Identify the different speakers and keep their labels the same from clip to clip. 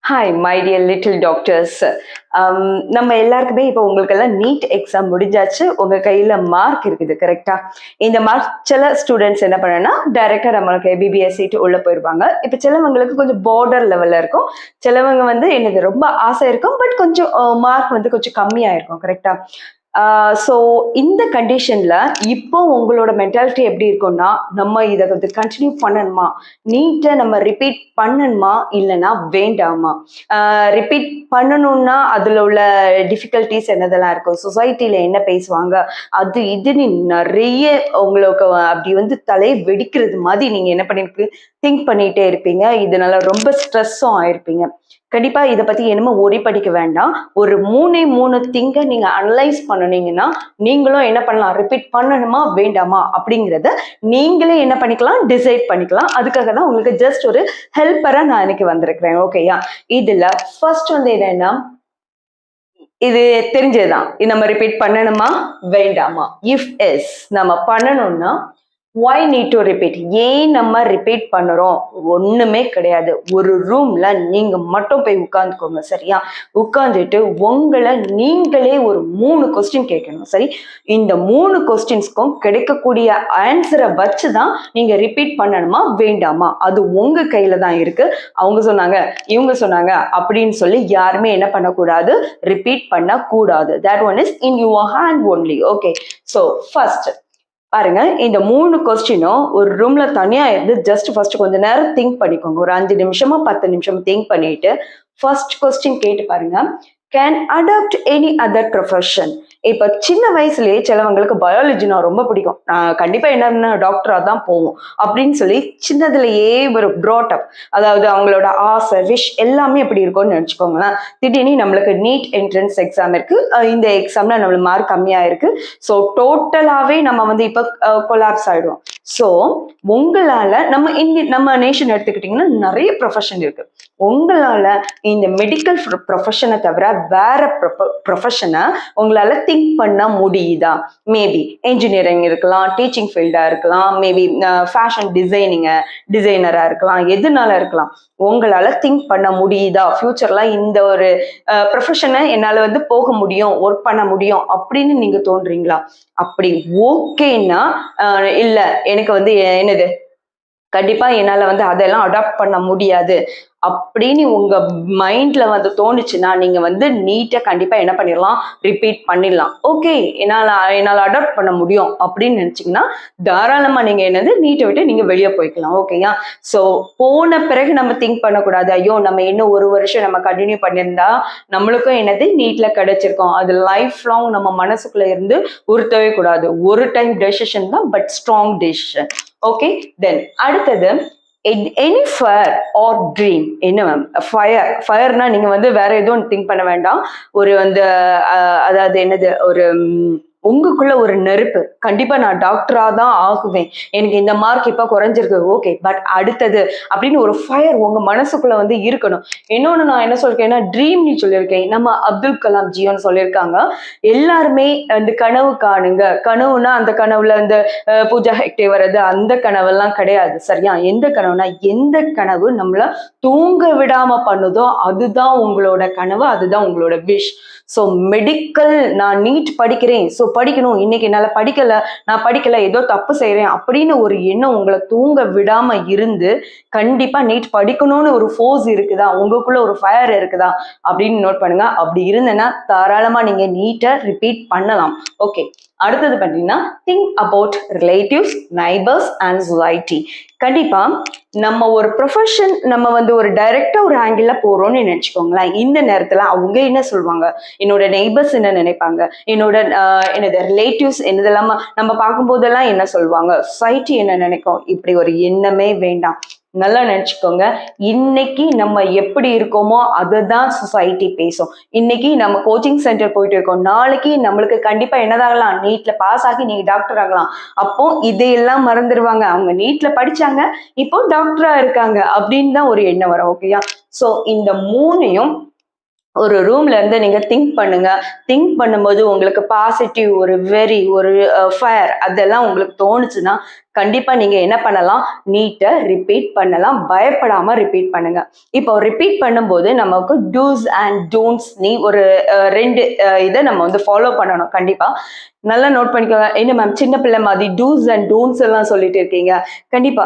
Speaker 1: Hi my dear little doctors. நம்ம எல்லாருக்குமே இப்போ உங்களுக்கெல்லாம் நீட் எக்ஸாம் முடிஞ்சாச்சு. உங்கள் கையில் மார்க் இருக்குது, கரெக்டா? இந்த மார்க் சில ஸ்டூடெண்ட்ஸ் என்ன பண்ணனா டைரெக்டாக நம்மளுக்கு எபிபிஎஸ் சீட்டு உள்ளே போயிடுவாங்க. இப்போ சிலவங்களுக்கு கொஞ்சம் பார்டர் லெவலில் இருக்கும், சிலவங்க வந்து என்னது ரொம்ப ஆசை இருக்கும், பட் கொஞ்சம் மார்க் வந்து கொஞ்சம் கம்மியாக இருக்கும், கரெக்டா? ஸோ இந்த கண்டிஷனில் இப்போ உங்களோட மென்டாலிட்டி எப்படி இருக்கும்னா, நம்ம இதை வந்து கண்டினியூ பண்ணணுமா, நீட்டை நம்ம ரிப்பீட் பண்ணணுமா இல்லைன்னா வேண்டாமா? ரிப்பீட் பண்ணணும்னா அதில் உள்ள டிஃபிகல்ட்டிஸ் என்னதெல்லாம் இருக்கும், சொசைட்டியில் என்ன பேசுவாங்க, அது இதுன்னு நிறைய உங்களுக்கு அப்படி வந்து தலையை வெடிக்கிறது மாதிரி நீங்கள் என்ன பண்ணிருக்கு திங்க் பண்ணிகிட்டே இருப்பீங்க. இதனால ரொம்ப ஸ்ட்ரெஸ்ஸும் ஆயிருப்பீங்க. கண்டிப்பா இதை பத்தி என்னமோ ஒரி படிக்க வேண்டாம். ஒரு மூணு திங்கை நீங்க அனலைஸ் பண்ணனீங்கன்னா நீங்களும் என்ன பண்ணலாம், ரிப்பீட் பண்ணணுமா வேண்டாமா அப்படிங்கிறத நீங்களே என்ன பண்ணிக்கலாம், டிசைட் பண்ணிக்கலாம். அதுக்காக தான் உங்களுக்கு ஜஸ்ட் ஒரு ஹெல்ப்பரா நான் இன்னைக்கு வந்திருக்கிறேன். ஓகேயா? இதுல ஃபர்ஸ்ட் வந்து என்னன்னா, இது தெரிஞ்சதுதான், நம்ம ரிப்பீட் பண்ணணுமா வேண்டாமா. இஃப் எஸ் நம்ம பண்ணணும்னா why need to repeat, ஏன் நம்ம ரிப்பீட் பண்ணுறோம்? ஒன்றுமே கிடையாது. ஒரு ரூமில் நீங்கள் மட்டும் போய் உட்காந்துக்கோங்க, சரியா? உட்காந்துட்டு உங்களை நீங்களே ஒரு 3 கொஸ்டின் கேட்கணும், சரி? இந்த 3 கொஸ்டின்ஸ்க்கும் கிடைக்கக்கூடிய ஆன்சரை வச்சு தான் நீங்கள் ரிப்பீட் பண்ணணுமா வேண்டாமா, அது உங்கள் கையில் தான் இருக்குது. அவங்க சொன்னாங்க, இவங்க சொன்னாங்க அப்படின்னு சொல்லி யாருமே என்ன பண்ணக்கூடாது, ரிப்பீட் பண்ணக்கூடாது. that one is in your hand only. okay, so first பாருங்க, இந்த 3 கொஸ்டினும் ஒரு ரூம்ல தனியா இருந்து ஜஸ்ட் ஃபர்ஸ்ட் கொஞ்ச நேரம் திங்க் பண்ணிக்கோங்க. ஒரு 5 நிமிஷமா 10 நிமிஷம் திங்க் பண்ணிட்டு ஃபர்ஸ்ட் கொஸ்டின் கேட்டு பாருங்க. Can adapt any other profession? இப்போ சின்ன வயசுலயே சிலவங்களுக்கு பயாலஜினா ரொம்ப பிடிக்கும், கண்டிப்பா என்ன டாக்டரா தான் போவோம் அப்படின்னு சொல்லி சின்னதுலயே ஒரு ப்ராட் அப், அதாவது அவங்களோட ஆசை விஷ் எல்லாமே எப்படி இருக்கும்னு நினைச்சுக்கோங்களேன். திடீர்னு நம்மளுக்கு நீட் என்ட்ரன்ஸ் எக்ஸாம் இருக்கு, இந்த எக்ஸாம்ல நம்மளுக்கு மார்க் கம்மியா இருக்கு. ஸோ டோட்டலாவே நம்ம வந்து இப்போ கொலாப்ஸ் ஆயிடுவோம். ஸோ உங்களால நம்ம நேஷன் எடுத்துக்கிட்டீங்கன்னா நிறைய ப்ரொஃபஷன் இருக்கு. உங்களால இந்த மெடிக்கல் ப்ரொஃபஷனை தவிர வேற ப்ரொஃபஷனை உங்களால திங்க் பண்ண முடியுதா? மேபி என்ஜினியரிங் இருக்கலாம், டீச்சிங் ஃபீல்டா இருக்கலாம், மேபி ஃபேஷன் டிசைனரா இருக்கலாம், எதுனால இருக்கலாம். உங்களால திங்க் பண்ண முடியுதா ஃபியூச்சர்ல இந்த ஒரு ப்ரொஃபஷனை என்னால வந்து போக முடியும், ஒர்க் பண்ண முடியும் அப்படின்னு நீங்க தோன்றீங்களா? அப்படி ஓகேன்னா இல்ல எனக்கு வந்து என்னது கண்டிப்பா என்னால வந்து அதெல்லாம் அடாப்ட் பண்ண முடியாது அப்படின்னு உங்க மைண்ட்ல வந்து தோணுச்சுன்னா நீங்க வந்து நீட்டை கண்டிப்பா என்ன பண்ணிடலாம், ரிப்பீட் பண்ணிடலாம். ஓகே, என்னால அடாப்ட் பண்ண முடியும் அப்படின்னு நினைச்சீங்கன்னா தாராளமா நீங்க என்னது நீட்டை விட்டு நீங்க வெளியே போய்க்கலாம். ஓகேயா? ஸோ போன பிறகு நம்ம திங்க் பண்ணக்கூடாது, ஐயோ நம்ம இன்னும் ஒரு வருஷம் நம்ம கண்டினியூ பண்ணியிருந்தா நம்மளுக்கும் என்னது நீட்ல கிடைச்சிருக்கோம், அது லைஃப் லாங் நம்ம மனசுக்குள்ள இருந்து உறுத்தவே கூடாது. ஒரு டைம் டெசிஷன் தான், பட் ஸ்ட்ராங் டெசிஷன். ஓகே, தென் அடுத்தது எனி ஃபயர் ஆர் ட்ரீம். என்ன மேம் ஃபயர்னா நீங்க வந்து வேற எதுவும் திங்க் பண்ண வேண்டாம். ஒரு வந்து அதாவது என்னது, ஒரு உங்களுக்குள்ள ஒரு நெருப்பு, கண்டிப்பா நான் டாக்டரா தான் ஆகுவேன், எனக்கு இந்த மார்க் இப்ப குறைஞ்சிருக்கு, ஓகே பட் அடுத்தது அப்படின்னு ஒரு ஃபயர் உங்க மனசுக்குள்ள வந்து இருக்கணும். இன்னொன்னு நான் என்ன சொல்லிருக்கேன்னா ட்ரீம் நீ சொல்லியிருக்கேன், நம்ம அப்துல் கலாம் ஜியோன்னு சொல்லியிருக்காங்க, எல்லாருமே அந்த கனவு காணுங்க. கனவுனா அந்த கனவுல இந்த பூஜா ஹெக்டே வர்றது அந்த கனவெல்லாம் கிடையாது, சரியா? எந்த கனவுனா எந்த கனவு நம்மள தூங்க விடாம பண்ணுதோ அதுதான் உங்களோட கனவு, அதுதான் உங்களோட விஷ். ஸோ மெடிக்கல் நான் நீட் படிக்கிறேன், ஸோ படிக்கணும், இன்னைக்கு என்னால் நான் படிக்கல ஏதோ தப்பு செய்கிறேன் அப்படின்னு ஒரு எண்ணம் உங்களை தூங்க விடாம இருந்து கண்டிப்பா நீட் படிக்கணும்னு ஒரு ஃபோர்ஸ் இருக்குதா, உங்களுக்குள்ள ஒரு ஃபயர் இருக்குதா அப்படின்னு நோட் பண்ணுங்க. அப்படி இருந்தேன்னா தாராளமா நீங்க நீட்டை ரிப்பீட் பண்ணலாம். ஓகே, அடுத்தது பார்த்தீங்கன்னா think about relatives, neighbours and society. கண்டிப்பா நம்ம ஒரு ப்ரொஃபஷன் நம்ம வந்து ஒரு டைரக்டா ஒரு ஆங்கிள் போறோம்னு நினைச்சுக்கோங்களேன். இந்த நேரத்துல அவங்க என்ன சொல்லுவாங்க, என்னோட நெய்பர்ஸ் என்ன நினைப்பாங்க, என்னோட என்னது ரிலேட்டிவ்ஸ் என்னதெல்லாம் நம்ம பார்க்கும்போதெல்லாம் என்ன சொல்லுவாங்க, சொசைட்டி என்ன நினைக்கும், இப்படி ஒரு எண்ணமே வேண்டாம். நல்லா நினைச்சுக்கோங்க, இன்னைக்கு நம்ம எப்படி இருக்கோமோ அதுதான் சொசைட்டி பேசும். இன்னைக்கு நம்ம கோச்சிங் சென்டர் போயிட்டு இருக்கோம், நாளைக்கு நம்மளுக்கு கண்டிப்பா என்னதாகலாம், நீட்ல பாஸ் ஆகி நீங்க டாக்டர் ஆகலாம். அப்போ இதையெல்லாம் மறந்துடுவாங்க, அவங்க நீட்ல படிச்சாங்க இப்போ டாக்டரா இருக்காங்க அப்படின்னு தான் ஒரு எண்ணம் வரும். ஓகேயா? ஸோ இந்த 3ஐயும் ஒரு ரூம்ல இருந்து நீங்க திங்க் பண்ணுங்க. திங்க் பண்ணும்போது உங்களுக்கு பாசிட்டிவ், ஒரு வெரி, ஒரு ஃபயர் அதெல்லாம் உங்களுக்கு தோணுச்சுன்னா கண்டிப்பா நீங்க என்ன பண்ணலாம், நீட்டை ரிப்பீட் பண்ணலாம், பயப்படாம ரிப்பீட் பண்ணுங்க. இப்போ ரிப்பீட் பண்ணும்போது நமக்கு டூஸ் அண்ட் டோன்ட்ஸ் நீ ஒரு 2 இதை நம்ம வந்து ஃபாலோ பண்ணணும் கண்டிப்பா. நல்லா நோட் பண்ணிக்கோங்க. என்ன மேம் சின்ன பிள்ளை மாதிரி டூஸ் அண்ட் டோன்ட்ஸ் எல்லாம் சொல்லிட்டு இருக்கீங்க? கண்டிப்பா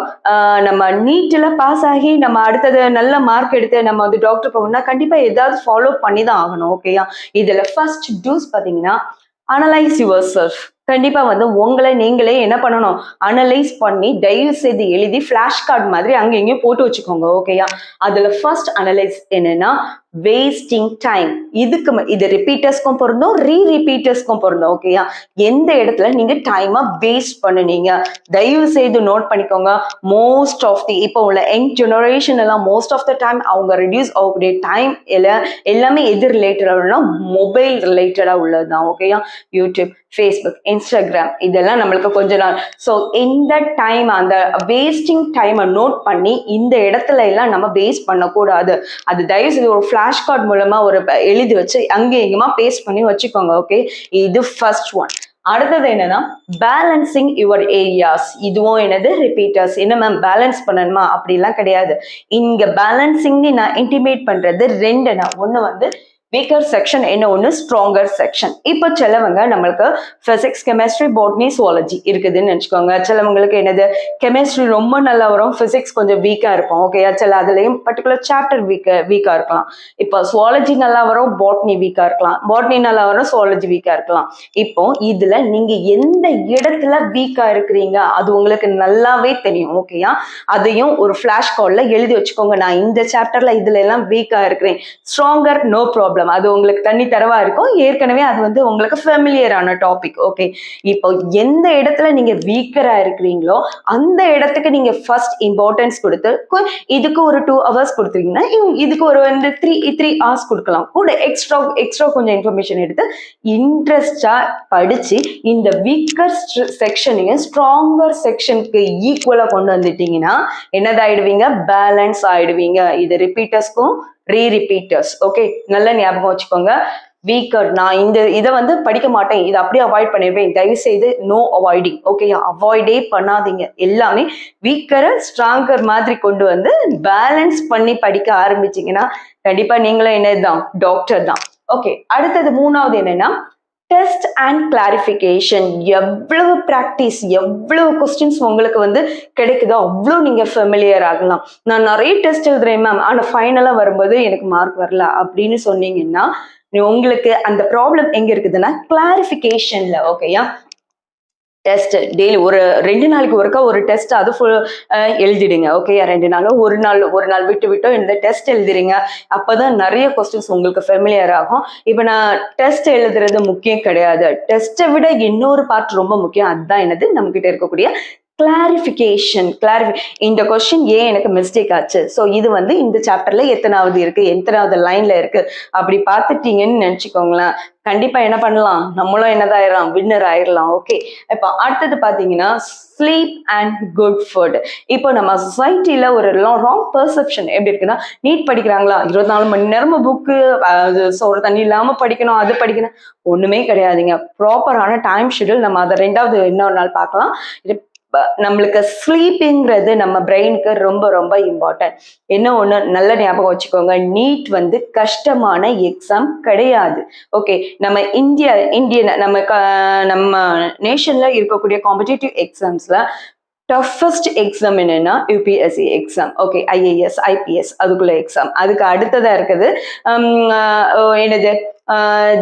Speaker 1: நம்ம நீட்ல பாஸ் ஆகி நம்ம அடுத்தது நல்ல மார்க் எடுத்து நம்ம வந்து டாக்டர் போகணும்னா கண்டிப்பா ஏதாவது ஃபாலோ பண்ணி தான் ஆகணும். ஓகேயா? இதுல ஃபர்ஸ்ட் டூஸ் பாத்தீங்கன்னா அனலைஸ் யுவர் செல்ஃப். கண்டிப்பா வந்து உங்களை நீங்களே என்ன பண்ணணும், அனலைஸ் பண்ணி தயவு செய்து எழுதி ஃபிளாஷ் கார்டு மாதிரி அங்க எங்கேயும் போட்டு வச்சுக்கோங்க. ஓகேயா? அதுல ஃபர்ஸ்ட் அனலைஸ் என்னன்னா வேஸ்டிங் டைம். இது ரிப்பீட்டர்ஸ்க்கும் பொருந்தும், ரிப்பீட்டர்ஸ்க்கும் பொருந்தும். ஓகேயா? எந்த இடத்துல நீங்க டைமை வேஸ்ட் பண்ணுனீங்க தயவு செய்து நோட் பண்ணிக்கோங்க. மோஸ்ட் ஆஃப் தி இப்போ உள்ள யங் ஜெனரேஷன் எல்லாம் மோஸ்ட் ஆஃப் த டைம் அவங்க ரெடியூஸ் ஆகக்கூடிய டைம் எல்லாமே எது ரிலேட்டடா, மொபைல் ரிலேட்டடா உள்ளதுதான். ஓகேயா? யூடியூப், ஃபேஸ்புக், இன்ஸ்டாகிராம் இதெல்லாம் நம்மளுக்கு கொஞ்ச நாள். ஸோ இந்த டைம் அந்த வேஸ்டிங் டைமை நோட் பண்ணி இந்த இடத்துல எல்லாம் நம்ம வேஸ்ட் பண்ணக்கூடாது. அது தயவு செய்து ஒரு ஃபிளாஷ் கார்டு மூலமா ஒரு எழுதி வச்சு அங்கே எங்கேயுமா பேஸ்ட் பண்ணி வச்சுக்கோங்க. ஓகே, இது ஃபர்ஸ்ட் ஒன். அடுத்தது என்னன்னா பேலன்சிங் யுவர் ஏரியாஸ். இதுவும் என்னது ரிப்பீட்டர்ஸ். என்ன மேம் பேலன்ஸ் பண்ணணுமா? அப்படிலாம் கிடையாது. இங்க பேலன்சிங் நான் இன்டிமேட் பண்றது ரெண்டுனா, ஒண்ணு வந்து வீக்கர் செக்ஷன், என்ன ஒன்று ஸ்ட்ராங்கர் செக்ஷன். இப்போ சிலவங்க நம்மளுக்கு பிசிக்ஸ், கெமிஸ்ட்ரி, பாட்னி, சுவாலஜி இருக்குதுன்னு நினச்சிக்கோங்க. சிலவங்களுக்கு என்னது கெமிஸ்ட்ரி ரொம்ப நல்லா வரும், பிசிக்ஸ் கொஞ்சம் வீக்காக இருக்கும். ஓகே, சில அதுலேயும் பர்டிகுலர் சாப்டர் வீக்காக இருக்கலாம். இப்போ சுவாலஜி நல்லா வரும், பாட்னி வீக்காக இருக்கலாம், பாட்னி நல்லா வரும், சுவாலஜி வீக்காக இருக்கலாம். இப்போ இதில் நீங்கள் எந்த இடத்துல வீக்காக இருக்கிறீங்க அது உங்களுக்கு நல்லாவே தெரியும். ஓகேயா? அதையும் ஒரு ஃப்ளாஷ் கார்டில் எழுதி வச்சுக்கோங்க. நான் இந்த சாப்டரில் இதுல எல்லாம் வீக்காக இருக்கிறேன். ஸ்ட்ராங்கர் நோ ப்ராப்ளம், அது உங்களுக்கு தண்ணி தரவா இருக்கும். ஏற்கனவே அது வந்து உங்களுக்கு ஃபெமிலியரான டாபிக். ஓகே, இப்போ எந்த இடத்துல நீங்க வீக்கரா இருக்கிறீங்களோ அந்த இடத்துக்கு நீங்க ஃபர்ஸ்ட் இம்பார்ட்டன்ஸ் கொடுத்து இதுக்கு ஒரு 2 hours கொடுத்துருக்கீங்கன்னா இதுக்கு ஒரு வந்து 3 hours கொடுக்கலாம். கூட எக்ஸ்ட்ரா கொஞ்சம் இன்ஃபர்மேஷன் எடுத்து இன்ட்ரெஸ்டா படிச்சு இந்த வீக்கர் செக்ஷனையும் ஸ்ட்ராங்கர் செக்ஷனுக்கு ஈக்குவலா கொண்டு வந்துட்டீங்கன்னா என்னதாயிடுவீங்க, பேலன்ஸ் ஆயிடுவீங்க. இது ரிப்பீட்டர்ஸ்க்கும் ரிப்பீட்டர்ஸ். ஓகே, நல்ல ஞாபகம் வச்சுக்கோங்க. வீக்கர் நான் இதை வந்து படிக்க மாட்டேன், இதை அப்படியே அவாய்ட் பண்ணிடுவேன், தயவு செய்து நோ அவாய்டிங். ஓகே, அவாய்டே பண்ணாதீங்க. எல்லாமே வீக்கரை ஸ்ட்ராங்கர் மாதிரி கொண்டு வந்து பேலன்ஸ் பண்ணி படிக்க ஆரம்பிச்சிங்கன்னா கண்டிப்பா நீங்களும் என்னதுதான், டாக்டர் தான். ஓகே, அடுத்தது மூணாவது என்னன்னா டெஸ்ட் அண்ட் கிளாரிஃபிகேஷன். எவ்வளவு ப்ராக்டிஸ், எவ்வளவு கொஸ்டின்ஸ் உங்களுக்கு வந்து கிடைக்குதோ அவ்வளோ நீங்க ஃபெமிலியர் ஆகலாம். நான் நிறைய டெஸ்ட் எழுதுறேன் மேம், ஆனால் ஃபைனலாக வரும்போது எனக்கு மார்க் வரல அப்படின்னு சொன்னீங்கன்னா உங்களுக்கு அந்த ப்ராப்ளம் எங்க இருக்குதுன்னா கிளாரிஃபிகேஷன்ல. ஓகேயா? டெஸ்ட் டெய்லி ஒரு 2 நாளைக்கு ஒருக்கா ஒரு டெஸ்ட் அது எழுதிடுங்க. ஓகே, 2 நாளோ ஒரு நாள் விட்டோ இந்த டெஸ்ட் எழுதிடுங்க. அப்போதான் நிறைய கொஸ்டின்ஸ் உங்களுக்கு ஃபெமிலியர் ஆகும். இப்போ நான் டெஸ்ட் எழுதுறது முக்கியம் கிடையாது, டெஸ்ட்டை விட இன்னொரு பார்ட் ரொம்ப முக்கியம். அதுதான் என்னது, நம்ம கிட்ட இருக்கக்கூடிய கிளாரிஃபிகேஷன். இந்த கொஸ்டின் ஏன் எனக்கு மிஸ்டேக் ஆச்சு, ஸோ இது வந்து இந்த சாப்டர்ல எத்தனாவது இருக்கு, எத்தனாவது லைன்ல இருக்கு அப்படி பார்த்துட்டீங்கன்னு நினைச்சுக்கோங்களேன். கண்டிப்பா என்ன பண்ணலாம், நம்மளும் என்னதாயிடலாம், வின்னர் ஆயிடலாம். ஓகே, இப்போ அடுத்தது பாத்தீங்கன்னா ஸ்லீப் அண்ட் குட் ஃபுட். இப்போ நம்ம சொசைட்டில ஒரு ராங் பெர்செப்ஷன் எப்படி இருக்குன்னா, நீட் படிக்கிறாங்களா 24 மணி நேரமும் புக்கு சோறு தண்ணி இல்லாம படிக்கணும், அது படிக்கணும், ஒண்ணுமே கிடையாதுங்க. ப்ராப்பரான டைம் ஷெட்யூல், நம்ம அதை ரெண்டாவது இன்னொரு நாள் பார்க்கலாம். நம்மளுக்கு ஸ்லீப்பிங்கிறது நம்ம பிரெயினுக்கு ரொம்ப ரொம்ப இம்பார்ட்டன்ட். என்ன ஒண்ணு நல்ல ஞாபகம் வச்சுக்கோங்க, நீட் வந்து கஷ்டமான எக்ஸாம் கிடையாது. ஓகே, நம்ம இந்தியன் நம்ம நேஷன்ல இருக்கக்கூடிய காம்படிட்டிவ் எக்ஸாம்ஸ்ல டஃபஸ்ட் எக்ஸாம் என்னன்னா UPSC exam. Okay, IAS, IPS அதுக்குள்ள எக்ஸாம். அதுக்கு அடுத்ததா இருக்குது என்னது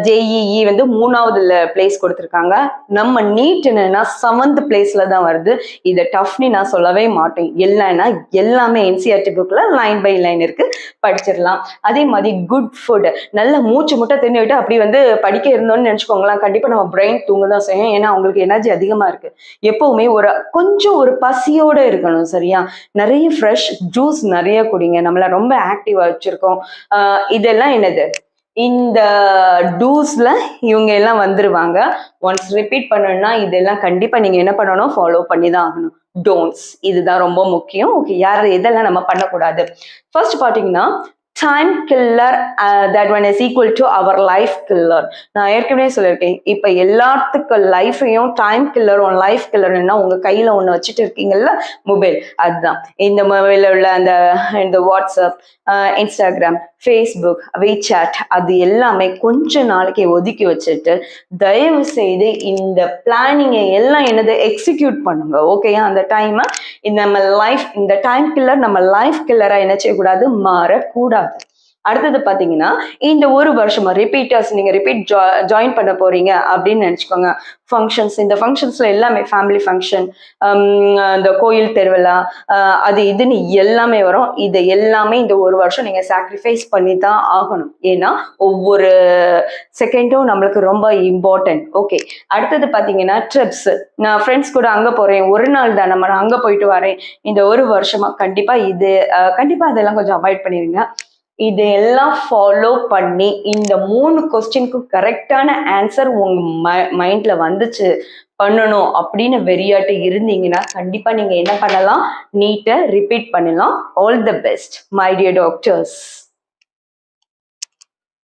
Speaker 1: ஜேஇஇ வந்து 3வது பிளேஸ் கொடுத்துருக்காங்க. நம்ம நீட் என்னன்னா 7th பிளேஸ்ல தான் வருது. இதை டஃப்னு நான் சொல்லவே மாட்டேன். எல்லாமே என்சிஆர்டி புக்ல லைன் பை லைன் இருக்கு, படிச்சிடலாம். அதே மாதிரி குட் ஃபுட், நல்ல மூச்சு முட்டை தின்னுட்டு அப்படி வந்து படிக்க இருந்தோம்னு நினைச்சுக்கோங்களேன், கண்டிப்பா நம்ம பிரெயின் தூங்க தான் செய்யும். ஏன்னா அவங்களுக்கு எனர்ஜி அதிகமா இருக்கு. எப்பவுமே கொஞ்சம் ஒரு பசியோட இருக்கணும். சரியா? நிறைய ஃப்ரெஷ் ஜூஸ் நிறைய குடிங்க, நம்மள ரொம்ப ஆக்டிவா வச்சிருக்கோம். இதெல்லாம் என்னது, இந்த டூஸ்ல இவங்க எல்லாம் வந்துருவாங்க. ஒன்ஸ் ரிப்பீட் பண்ணணும்னா இதெல்லாம் கண்டிப்பா நீங்க என்ன பண்ணணும், ஃபாலோ பண்ணி தான் ஆகணும். டோன்ட்ஸ் இதுதான் ரொம்ப முக்கியம். ஓகே, யார் எதெல்லாம் நம்ம பண்ணக்கூடாது. ஃபர்ஸ்ட் பாத்தீங்கன்னா time killer that one is equal to our life killer. நான் ஏற்கனவே சொல்லியிருக்கேன், இப்போ எல்லாத்துக்கும் லைஃபையும் டைம் கில்லரும் லைஃப் கில்லர்னா உங்க கையில ஒன்று வச்சுட்டு இருக்கீங்கல்ல, மொபைல். அதுதான் இந்த மொபைலில் உள்ள அந்த இந்த வாட்ஸ்அப், இன்ஸ்டாகிராம், ஃபேஸ்புக், வீசாட் அது எல்லாமே கொஞ்ச நாளைக்கு ஒதுக்கி வச்சுட்டு தயவு செய்து இந்த பிளானிங்கை எல்லாம் என்னது எக்ஸிக்யூட் பண்ணுங்க. ஓகேயா? அந்த டைமை நம்ம லைஃப், இந்த டைம் கில்லர் நம்ம லைஃப் கில்லரா என்ன செய்யக்கூடாது, மாறக்கூடாது. அடுத்தது பாத்தீங்கன்னா, இந்த ஒரு வருஷமா ரிப்பீட்டர்ஸ், நீங்க ரிப்பீட் ஜாயின் பண்ண போறீங்க அப்படின்னு நினைச்சுக்கோங்க. ஃபங்க்ஷன்ஸ், இந்த ஃபங்க்ஷன்ஸ்ல எல்லாமே ஃபேமிலி ஃபங்க்ஷன், இந்த கோயில் திருவிழா, அது இதுன்னு எல்லாமே வரும். இது எல்லாமே இந்த ஒரு வருஷம் நீங்க சாக்ரிஃபைஸ் பண்ணி தான் ஆகணும். ஏன்னா ஒவ்வொரு செகண்டும் நம்மளுக்கு ரொம்ப இம்பார்ட்டன்ட். ஓகே. அடுத்தது பாத்தீங்கன்னா ட்ரிப்ஸ். நான் ஃப்ரெண்ட்ஸ் கூட அங்க போறேன், ஒரு நாள் தான் நம்ம அங்க போயிட்டு வரேன். இந்த ஒரு வருஷமா கண்டிப்பா கண்டிப்பா அதெல்லாம் கொஞ்சம் அவாய்ட் பண்ணிருங்க. இதெல்லாம் ஃபாலோ பண்ணி இந்த 3 கொஸ்டினுக்கும் கரெக்டான ஆன்சர் உங்க மைண்ட்ல வந்துச்சு, பண்ணணும் அப்படின்னு வெறியாட்டு இருந்தீங்கன்னா கண்டிப்பா நீங்க என்ன பண்ணலாம், நீட்டை ரிப்பீட் பண்ணலாம். All the best my dear doctors.